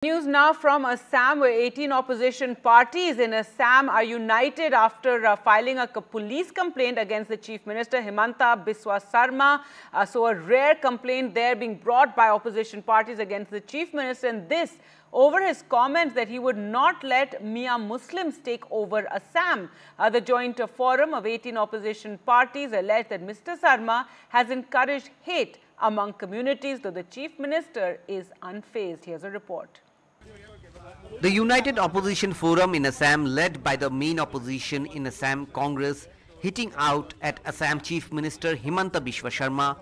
News now from Assam, where 18 opposition parties in Assam are united after filing a police complaint against the Chief Minister Himanta Biswa Sarma. So a rare complaint there being brought by opposition parties against the Chief Minister, and this over his comments that he would not let Mia Muslims take over Assam. The joint forum of 18 opposition parties alleged that Mr. Sarma has encouraged hate among communities, though the Chief Minister is unfazed. Here's a report. The United Opposition Forum in Assam, led by the main opposition in Assam Congress, hitting out at Assam Chief Minister Himanta Biswa Sarma,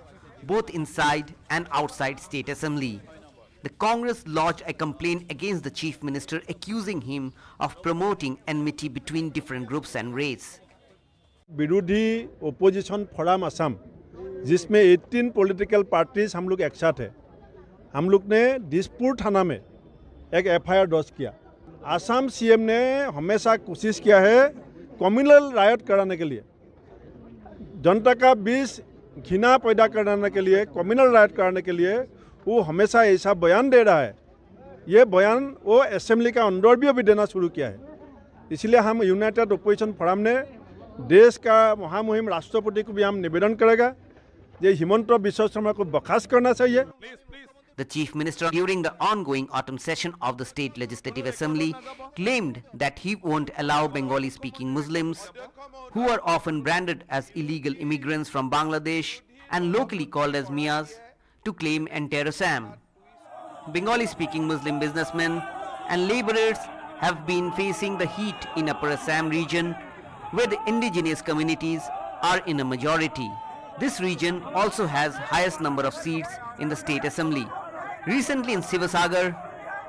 both inside and outside State Assembly. The Congress lodged a complaint against the Chief Minister, accusing him of promoting enmity between different groups and race. विरोधी opposition forum Assam, जिसमें 18 political parties हम लोग एक साथ हैं, हम लोग ने दिसपुर थाना में एक एफआईआर दर्ज किया। आसाम सीएम ने हमेशा कोशिश किया है कम्युनल रायट कराने के लिए, जनता का बीच घृणा पैदा कराने के लिए, कम्युनल रायट कराने के लिए वो हमेशा ऐसा बयान दे रहा है। ये बयान वो असेंबली का अंदर भी देना शुरू किया है। इसलिए हम यूनाइटेड ओपोजिशन फोरम ने देश का महामुहिम राष्ट्रपति को भी हम निवेदन करेगा कि हिमंत बिस्वा शर्मा को बर्खास्त करना चाहिए। The Chief Minister, during the ongoing autumn session of the State Legislative Assembly, claimed that he won't allow Bengali-speaking Muslims, who are often branded as illegal immigrants from Bangladesh and locally called as Mias, to claim entire Assam. Bengali-speaking Muslim businessmen and laborers have been facing the heat in Upper Assam region, where the indigenous communities are in a majority. This region also has highest number of seats in the State Assembly. Recently in Sivasagar,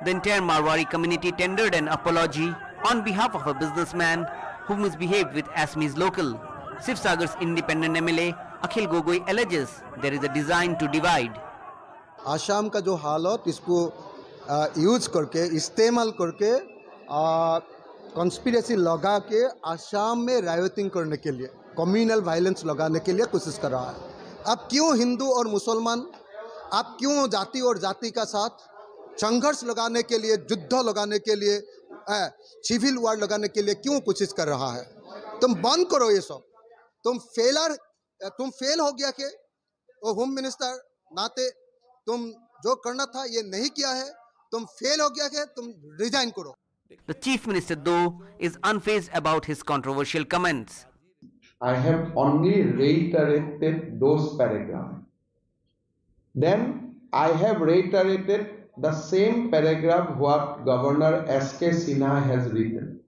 the entire Marwari community tendered an apology on behalf of a businessman who misbehaved with Assamese local. Sivasagar's independent MLA Akhil Gogoi alleges there is a design to divide. Assam का जो हालत इसको use करके, इस्तेमाल करके, conspiracy लगा के आसाम में रायोटिंग करने के लिए, कम्युनल वायलेंस लगाने के लिए कोशिश कर रहा है। अब क्यों हिंदू और मुसलमान, आप क्यों जाति और जाति का साथ संघर्ष लगाने के लिए, युद्ध लगाने के लिए, सिविल वार लगाने के लिए क्यों कोशिश कर रहा है? तुम बंद करो ये सब। तुम फेल हो गया के होम मिनिस्टर नाते तुम जो करना था ये नहीं किया है, तुम फेल हो गया के तुम रिजाइन करो। The Chief Minister, though, is unfazed about his controversial comments. I have only reiterated those paragraphs. Then I have reiterated the same paragraph what Governor S.K. Sinha has written.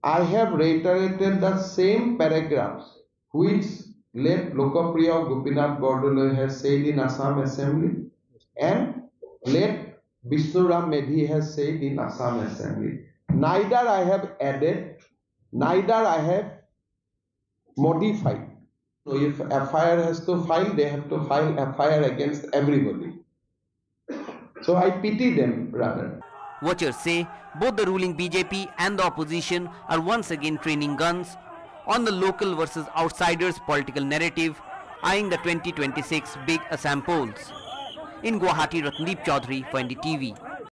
I have reiterated the same paragraphs which late Lokapriya Gopinath Bordoloi has said in Assam Assembly and late Vishnuram Medhi has said in Assam Assembly. Neither I have added, neither I have modified. So if FIR has to file, they have to file FIR against everybody. So I pity them rather. Watchers say both the ruling BJP and the opposition are once again training guns on the local versus outsiders political narrative, eyeing the 2026 big Assam polls. In Guwahati, Ratndeep Chaudhary for NDTV.